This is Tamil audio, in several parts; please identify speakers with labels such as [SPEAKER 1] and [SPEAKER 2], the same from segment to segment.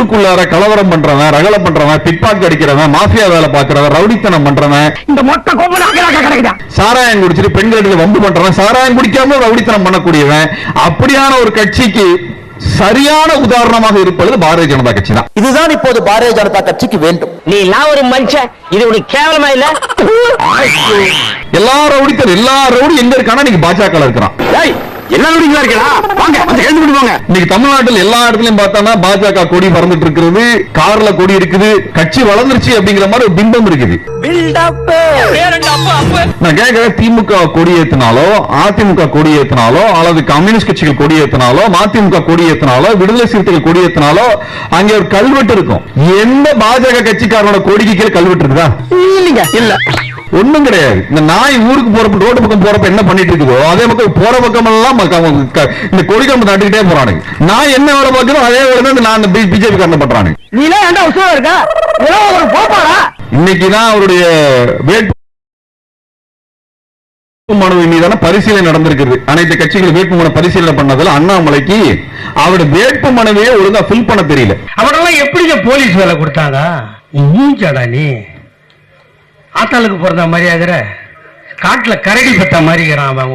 [SPEAKER 1] ஊருக்குள்ளார கலவரம் பண்றவன், ரகலை பண்றவன், பிட்பாக் அடிக்கிறவன், மாஃபியா வேலை பாக்குறவன், ரவுடித்தனம் பண்றவன்,
[SPEAKER 2] இந்த மொட்டை கொம்பு
[SPEAKER 1] சாராயம் குடிச்சிட்டு பெண்களிடத்துல வம்பு பண்றவன், சாராயம் குடிக்காம ரவுடித்தனம் பண்ணக்கூடியவன், அப்படியான ஒரு கட்சிக்கு சரியான உதாரணமாக இருப்பது பாரதிய ஜனதா கட்சி தான்.
[SPEAKER 3] இதுதான் இப்போது பாரதிய ஜனதா கட்சிக்கு வேண்டும்.
[SPEAKER 2] நீ எல்லாம் ஒரு மனுஷன், இது ஒரு கேவலமா இல்ல?
[SPEAKER 1] எல்லா ரவுடி எங்க இருக்கானா நீங்க பாஜக இருக்கிறான். இன்னைக்கு தமிழ்நாட்டில் எல்லா இடத்துலயும் பார்த்தா பாஜக கொடி பறந்துட்டு இருக்கிறது, கார்ல கொடி இருக்குது, கட்சி வளர்ந்துருச்சு அப்படிங்கிற மாதிரி ஒரு பிம்பம் இருக்குது. நான் கேட்கிறேன், திமுக கொடி ஏத்தினாலோ, அதிமுக கொடி ஏத்தினாலோ, அல்லது கம்யூனிஸ்ட் கட்சிகள் கொடி ஏத்தினாலோ, மதிமுக கொடி ஏத்தினாலோ, விடுதலை சிறுத்தைகள் கொடி ஏத்தினாலோ அங்கே ஒரு கல்வெட்டு இருக்கும். எந்த பாஜக கட்சிக்காரனோட கொடிக்கு கீழே கல்வெட்டு இருக்குதா? இல்ல, ஒண்ணும் கிடையாது. இந்த நாய் ஊருக்கு போறப்ப, ரோடு பக்கம் போறப்ப என்ன பண்ணிட்டு இருக்குதோ அதே பக்கம் போற பக்கம் எல்லாம் இந்த கொடிக்கம்பு நட்டுக்கிட்டே போறானுங்க. நான் என்ன வேலை பார்க்கிறோம் அதே வேலை தான் நான் பிஜேபி காரணம் பண்றானுங்க. இன்னைக்குதான் அவருடைய வேட்பு மனு மீதான பரிசீலனை நடந்திருக்கிறது. அனைத்து கட்சிகள் வேட்புமனு பரிசீலனை பண்ணதுல அண்ணாமலைக்கு அவருடைய வேட்பு மனுவையே ஒழுங்கா ஃபில் பண்ண தெரியல. அவரெல்லாம் எப்படி போலீஸ் வேலை கொடுத்தாங்க? நீ ஆத்தாளுக்கு பிறந்த மரியாதை காட்டுல கரடி பெத்த மாதிரி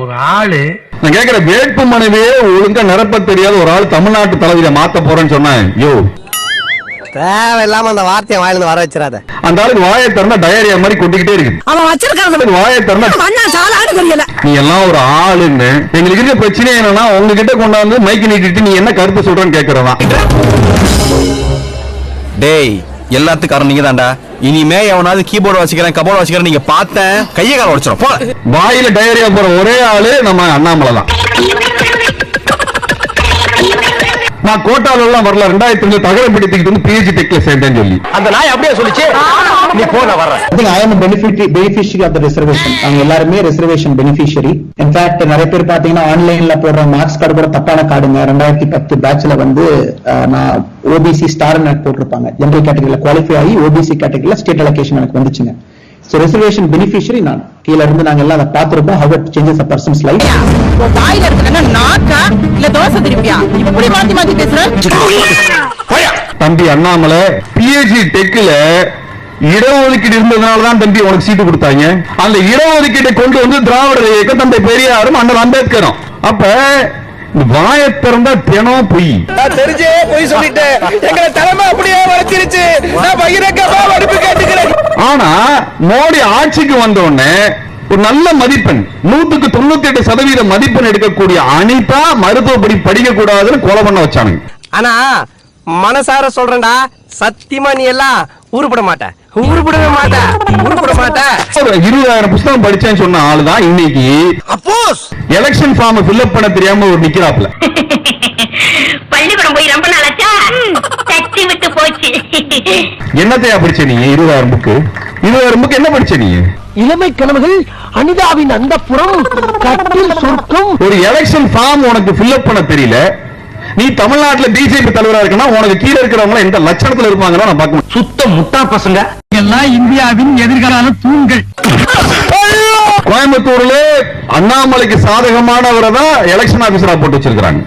[SPEAKER 1] ஒரு ஆளு. நான் கேட்கிற வேட்பு மனுவே ஒழுங்கா நிரப்ப தெரியாத ஒரு ஆள் தமிழ்நாட்டு தலைவியை மாத்த போறேன்னு சொன்னேன். யோ,
[SPEAKER 3] தேவையில்லாம அந்த வார்த்தையை வாயிலிருந்து வர வச்சிடாத.
[SPEAKER 1] அந்த ஆளுக்கு வாயை திறந்தா டயரியா மாதிரி கொட்டிக்கிட்டே இருக்கு. அவன் வச்சிருக்கான் வாயை திறந்தா. நீ எல்லாம் ஒரு ஆளுன்னு எங்களுக்கு இருக்க பிரச்சனை என்னன்னா உங்ககிட்ட கொண்டாந்து மைக்கு நீட்டிட்டு நீ என்ன கருத்து சொல்றன்னு கேட்கறதா.
[SPEAKER 4] டேய், எல்லாத்துக்கும் காரணம் நீங்க தான்டா. இனிமே எவனாவது கீபோர்டு வச்சுக்கிறேன், கபோர்டு வச்சுக்கிறேன் நீங்க பார்த்தேன் கையை கால உடைச்சிடும்.
[SPEAKER 1] வாயில டயரியா போற ஒரே ஆளு நம்ம அண்ணாமலை தான். நான் கோட்டால எல்லாம் வரல, 2002 தகவல் பிடித்துக்கிட்டு வந்து பிஹெச்டி டெக்ல சேர்ந்தேன்னு சொல்லி
[SPEAKER 3] அந்த நாய் அப்படியே சொல்லிச்சு. நீ போன வர்ற.
[SPEAKER 5] I am a beneficiary of the reservation. அவங்க எல்லாருமே reservation beneficiary. In fact நிறைய பேர் பாத்தீங்கன்னா ஆன்லைன்ல போடுற மார்க்ஸ் கார்டு கூட தப்பான கார்டுங்க. 2010 பேட்ச்ல வந்து நான் ஓபிசி ஸ்டார் நெட் போட்டிருப்பாங்க. ஜெனரல் கேட்டகரியில குவாலிஃபை ஆகி ஓபிசி கேட்டகரியில ஸ்டேட் அலோகேஷன் எனக்கு வந்துச்சுங்க. So reservation beneficiary நான். கீழ இருந்து நாங்க எல்லாம் அதை பார்த்திருப்போம். How it changes a person's life.
[SPEAKER 6] வாயில இருக்கன நாக்கா இல்ல தோசை திருப்பியா இப்படி மாத்தி மாத்தி பேசுற?
[SPEAKER 1] தம்பி அண்ணாமலை பிஹெச்டி டெக்ல இடஒதுக்கீடு இருந்ததுனால தான் தம்பி உனக்கு சீட்டு கொடுத்தாங்க. அந்த இடஒதுக்கீட்டை கொண்டு வந்து திராவிடர் இயக்கம் தந்தை பெரியாரும் அண்ணல் அம்பேத்கரும். அப்ப வாயை திறந்தா தினம் பொய்.
[SPEAKER 3] தெரிஞ்சே பொய் சொல்லிட்டேன். எங்களை தலைமை அப்படியே வளர்த்திருச்சு. நான் பகிரங்கமா மன்னிப்பு கேட்டுக்கிறேன்.
[SPEAKER 1] ஆனா மோடி ஆட்சிக்கு வந்த உடனே ஒரு நல்ல மதிப்பெண் 198% மதிப்பெண் எடுக்கக்கூடிய அனிதா மருத்துவப்படி படிக்க கூடாதுன்னு கொலை பண்ண வச்சானுங்க.
[SPEAKER 3] ஆனா மனசார சொல்றேன்டா, சத்தியமா நீ எல்லாம் உருப்பட மாட்ட, உருப்படவே மாட்ட, உருப்பட மாட்ட.
[SPEAKER 1] 20,000 புத்தகம் படிச்சேன்னு சொன்ன ஆளுதான் இன்னைக்கு
[SPEAKER 3] அப்போஸ்
[SPEAKER 1] எலெக்ஷன் ஃபார்ம் ஃபில்அப் பண்ண தெரியாம ஒரு நிக்கிறாப்ல.
[SPEAKER 7] பள்ளிக்கூடம் போய் ரொம்ப நாளாச்சா, தட்டி விட்டு போச்சு.
[SPEAKER 1] என்னத்தையா படிச்ச நீ? 20,000 புக்கு என்ன படிச்ச நீ?
[SPEAKER 2] இளமை கனவுகள், அனிதாவின் அந்த புறம், கட்டில் சொர்க்கம்.
[SPEAKER 1] ஒரு எலெக்ஷன் ஃபார்ம் உனக்கு ஃபில்அப் பண்ண தெரியல. நீ தமிழ்நாட்டுல பிஜேபி தலைவரா இருக்கனா உனக்கு கீழ இருக்கிறவங்க எந்த லட்சணத்துல இருப்பாங்கன்னா நான் பார்க்கணும்.
[SPEAKER 2] சுத்த முட்டா பசங்க எல்லாம் இந்தியாவின் எதிர்கால தூண்கள்.
[SPEAKER 1] கோயம்புத்தூர்ல அண்ணாமலைக்கு சாதகமானவரை தான் எலெக்ஷன் ஆபீசரா போட்டு வச்சிருக்காங்க.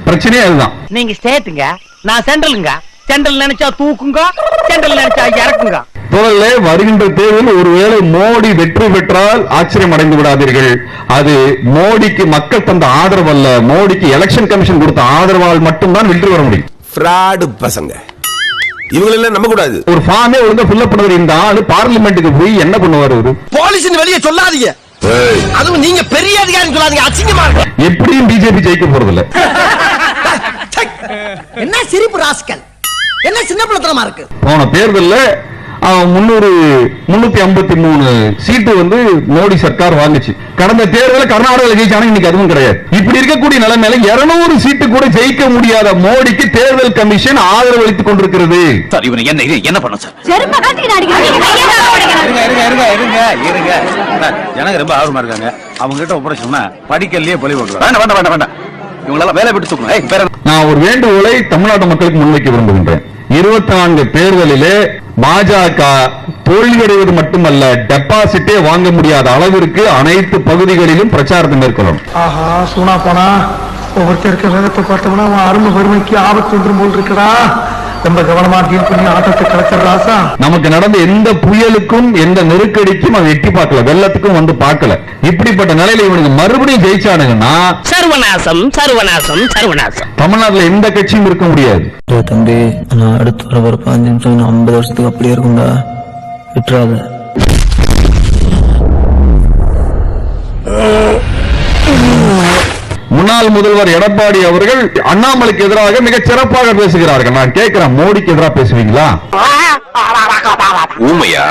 [SPEAKER 1] பிரச்சனையே அதுதான்.
[SPEAKER 6] நீங்க ஸ்டேட்டுங்க, நான் சென்ட்ரலுங்க. சென்ட்ரல் நினைச்சா தூக்குங்க, சென்ட்ரல் நினைச்சா இறக்குங்க.
[SPEAKER 1] தொடர்ல வருகின்ற தேர்தலில் ஒருவேளை மோடி வெற்றி பெற்றால் ஆச்சரியம் அடைந்து விடாதீர்கள். அது மோடிக்கு மக்கள் தந்த ஆதரவு அல்ல, மோடிக்கு எலெக்ஷன் கமிஷன் கொடுத்த ஆதரவால் மட்டும்தான் வெற்றி பெற முடியும்.
[SPEAKER 4] ஃப்ராடு பசங்க இவங்களெல்லாம் நம்ப கூடாது.
[SPEAKER 1] ஒரு ஃபார்மே ஒழுங்கா ஃபில்அப் பண்ணுவது இந்த ஆளு பார்லிமெண்ட்டுக்கு போய் என்ன பண்ணுவாரு?
[SPEAKER 3] போலீஸ் வெளியே சொல்லாதீங்க. அதுவும் நீங்க பெரிய அதிகாரி சொல்லாதீங்க, அசிங்கமா இருக்கு.
[SPEAKER 1] எப்படியும் பிஜேபி ஜெயிக்க போறதில்ல.
[SPEAKER 6] என்ன சிரிப்பு ராஸ்கல், என்ன சின்ன பிள்ளைத்தனமா இருக்கு.
[SPEAKER 1] போன தேர்தல்ல 353 சீட்டு வந்து மோடி சர்க்கார் வாங்குச்சு. கடந்த தேர்தலில் கர்நாடகாவில் ஜெயிச்சாங்க, இன்னைக்கு அதுவும் கிடையாது. இப்படி இருக்கக்கூடிய நிலைமையில 200 சீட்டு கூட ஜெயிக்க முடியாத மோடிக்கு தேர்தல் கமிஷன் ஆதரவு அளித்துக் கொண்டிருக்கிறது.
[SPEAKER 4] சார் இவனை என்ன பண்ண சார்? எனக்கு ரொம்ப ஆர்வமா இருக்காங்க. அவங்க கிட்ட ஒப்படைச்சோம்னா படிக்கல்லையே பழி போடுறாங்க. வேண்டாம் இவங்களெல்லாம் வேலை விட்டு தூக்கணும்.
[SPEAKER 1] நான் ஒரு வேண்டுகோளை தமிழ்நாட்டு மக்களுக்கு முன்வைக்க விரும்புகின்றேன். 24 தேர்தலிலே பாஜக தோல்வியடைவது மட்டுமல்ல, டெபாசிட்டே வாங்க முடியாத அளவிற்கு அனைத்து பகுதிகளிலும் பிரச்சாரத்தை மேற்கொள்ளும்.
[SPEAKER 2] ஆஹா, சூனா போனா ஒவ்வொருத்தருக்கு வேகத்தை பார்த்தோம்னா அவன் அருமை வறுமைக்கு ஆபத்து வந்துடும் போல் இருக்கடா. ரொம்ப கவனமா டீல் பண்ணி ஆட்டத்தை கலச்சர் ராசா.
[SPEAKER 1] நமக்கு நடந்த எந்த புயலுக்கும் எந்த நெருக்கடிக்கும் அவன் எட்டி பார்க்கல, வெள்ளத்துக்கும் வந்து பார்க்கல. இப்படிப்பட்ட நிலையில இவனுக்கு மறுபடியும் ஜெயிச்சானுங்கன்னா
[SPEAKER 6] சர்வநாசம் சர்வநாசம் சர்வநாசம்.
[SPEAKER 1] தமிழ்நாட்டுல எந்த கட்சியும் இருக்க முடியாது.
[SPEAKER 8] தம்பி நான் அடுத்து வர ஒரு 5 நிமிஷம் 50 வருஷத்துக்கு அப்படியே இருக்கும்டா, விட்டுறாத.
[SPEAKER 1] முன்னாள் முதல்வர் எடப்பாடி அவர்கள் அண்ணாமலைக்கு எதிராக மிக சிறப்பாக பேசுகிறார்கள். நான் கேட்கிறேன், மோடிக்கு எதிராக பேசுவீங்களா?
[SPEAKER 4] ஊமையா?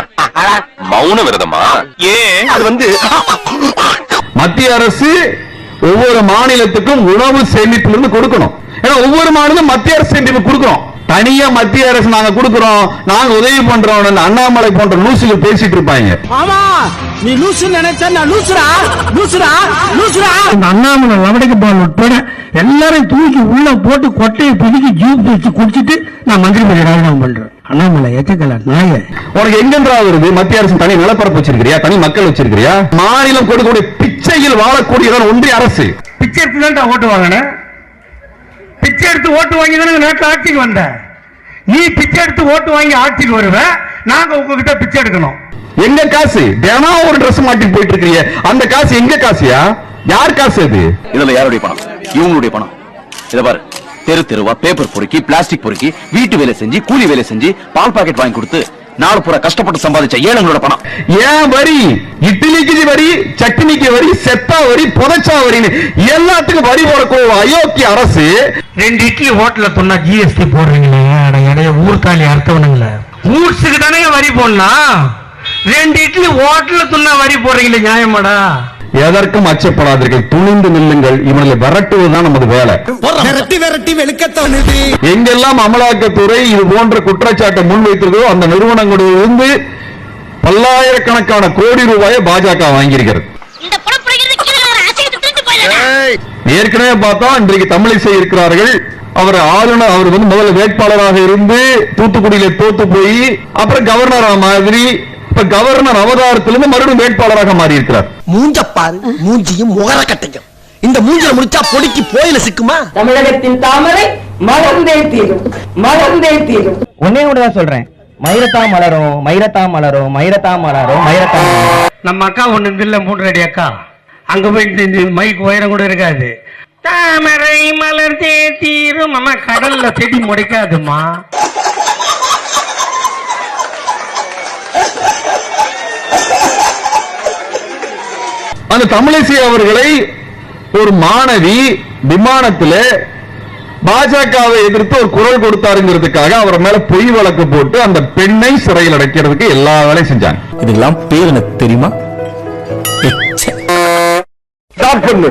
[SPEAKER 4] மௌன விரதமா? ஏன் அது வந்து
[SPEAKER 1] மத்திய அரசு ஒவ்வொரு மாநிலத்துக்கும் உணவு சேமிப்பிலிருந்து கொடுக்கணும். ஏன்னா ஒவ்வொரு மாநிலம் மத்திய அரசு சேமிப்பு கொடுக்கிறோம். தனியா மத்திய அரசு நாங்க கொடுக்கிறோம், நாங்க உதவி பண்றோம், அண்ணாமலை போன்ற லூசுகள் பேசிட்டு இருப்பாங்க.
[SPEAKER 2] ஆமா, நீ லூசு நினைச்சா நான் லூசுரா லூசுரா லூசுரா. இந்த அண்ணாமலை லவடைக்கு பால் உட்பட எல்லாரும் தூக்கி உள்ள போட்டு கொட்டையை பிடிக்கி ஜூப் வச்சு குடிச்சிட்டு நான் மந்திரி பதவி ராஜினாமா பண்றேன். அண்ணாமலை ஏத்துக்கல நாய.
[SPEAKER 1] உனக்கு எங்கென்றா வருது? மத்திய அரசு தனி நிலப்பரப்பு வச்சிருக்கிறியா? தனி மக்கள் வச்சிருக்கிறியா? மாநிலம் கொடுக்கக்கூடிய பிச்சையில் வாழக்கூடியதான் ஒன்றிய அரசு.
[SPEAKER 2] பிச்சை எடுத்து தான் ஓட்டு வாங்கினேன். பிச்சை எடுத்து ஓட்டு வாங்கி தானே நாட்டு ஆட்சிக்கு வந்த. நீ பிச்சை எடுத்து ஓட்டு வாங்கி ஆட்சிக்கு வருவ, நாங்க உங்ககிட்ட பிச்சை எடுக்கணும்.
[SPEAKER 1] எங்க காசு? தினம் ஒரு Dress மாட்டி போயிட்டு இருக்கீங்க, அந்த காசு எங்க காசியா? யார் காசு அது?
[SPEAKER 4] இதுல யாருடைய பணம்? இவங்களுடைய பணம். இத பாரு, தெரு தெருவா பேப்பர் பொறுக்கி, பிளாஸ்டிக் பொறுக்கி, வீட்டு வேலை செஞ்சு, கூலி வேலை செஞ்சு, பால் பாக்கெட் வாங்கி கொடுத்து நாலு பூரா கஷ்டப்பட்டு சம்பாதிச்ச ஏழைங்களோட பணம்.
[SPEAKER 1] ஏன் வரி? இட்லிக்கு வரி, சட்னிக்கு வரி, செத்தா வரி, புதைச்சா வரின்னு எல்லாத்துக்கும் வரி போடக்கூடிய அயோக்கிய அரசு.
[SPEAKER 2] 2 இட்லி ஹோட்டல்ல சொன்னா ஜிஎஸ்டி போடுறீங்களே, இடைய ஊர்காலி அர்த்தவனுங்கள ஊர்ஸுக்கு தானே வரி போடலாம். 2 இட்லி ஹோட்டல்ல சொன்னா வரி போடுறீங்களே, நியாயமாடா?
[SPEAKER 1] எதற்கும் அச்சப்படாதீர்கள், துணிந்து நில்லுங்கள். இவர்களை விரட்டுவதுதான் நமது வேலை.
[SPEAKER 2] விரட்டி விரட்டி வெளுக்கத்தவனுது.
[SPEAKER 1] எங்கெல்லாம் அமலாக்கத்துறை இது போன்ற குற்றச்சாட்டை முன்வைத்திருக்கிறோ அந்த நிறுவனங்களிலிருந்து பல்லாயிரக்கணக்கான கோடி ரூபாயை பாஜக வாங்கியிருக்கிறது.
[SPEAKER 7] இந்த
[SPEAKER 1] ஏற்கனவே பார்த்தா இன்றைக்கு தமிழிசை இருக்கிறார்கள். அவர் ஆளுநர், அவர் வந்து முதல்ல வேட்பாளராக இருந்து தூத்துக்குடியில தோத்து போய் அப்புறம் கவர்னரா மாதிரி இப்ப கவர்னர் அவதாரத்திலிருந்து மறுபடியும் வேட்பாளராக மாறி இருக்கிறார்.
[SPEAKER 2] மூஞ்சப்பாரு, மூஞ்சியும் முகர கட்டையும். இந்த மூஞ்சில முடிச்சா பொடிக்கு போயில சிக்குமா?
[SPEAKER 9] தமிழகத்தின் தாமரை மலர்ந்தே தீரும், மலர்ந்தே தீரும்.
[SPEAKER 6] ஒன்னே ஒண்ணுதான் சொல்றேன், மயிரத்தா மலரும் மயிரத்தா மலரும் மயிரத்தா மலரும் மயிரத்தா.
[SPEAKER 2] நம்ம அக்கா ஒண்ணு இல்ல, 3 அடி அக்கா. அங்க போய் இந்த மைக் உயரம் கூட இருக்காது. தாமரை மலர்ந்தே தீரும். அம்மா கடல்ல செடி முடைக்காதுமா.
[SPEAKER 1] அந்த தமிழிசை அவர்களை ஒரு மாணவி விமானத்தில் பாஜகவை எதிர்த்து ஒரு குரல் கொடுத்தாருங்கிறதுக்காக அவர் மேல பொய் வழக்கு போட்டு அந்த பெண்ணை சிறையில் அடைக்கிறதுக்கு எல்லா வேலையும் செஞ்சாங்க.
[SPEAKER 4] இதெல்லாம் பேர் எனக்கு தெரியுமா?
[SPEAKER 1] ஸ்டார்ட் பண்ணு.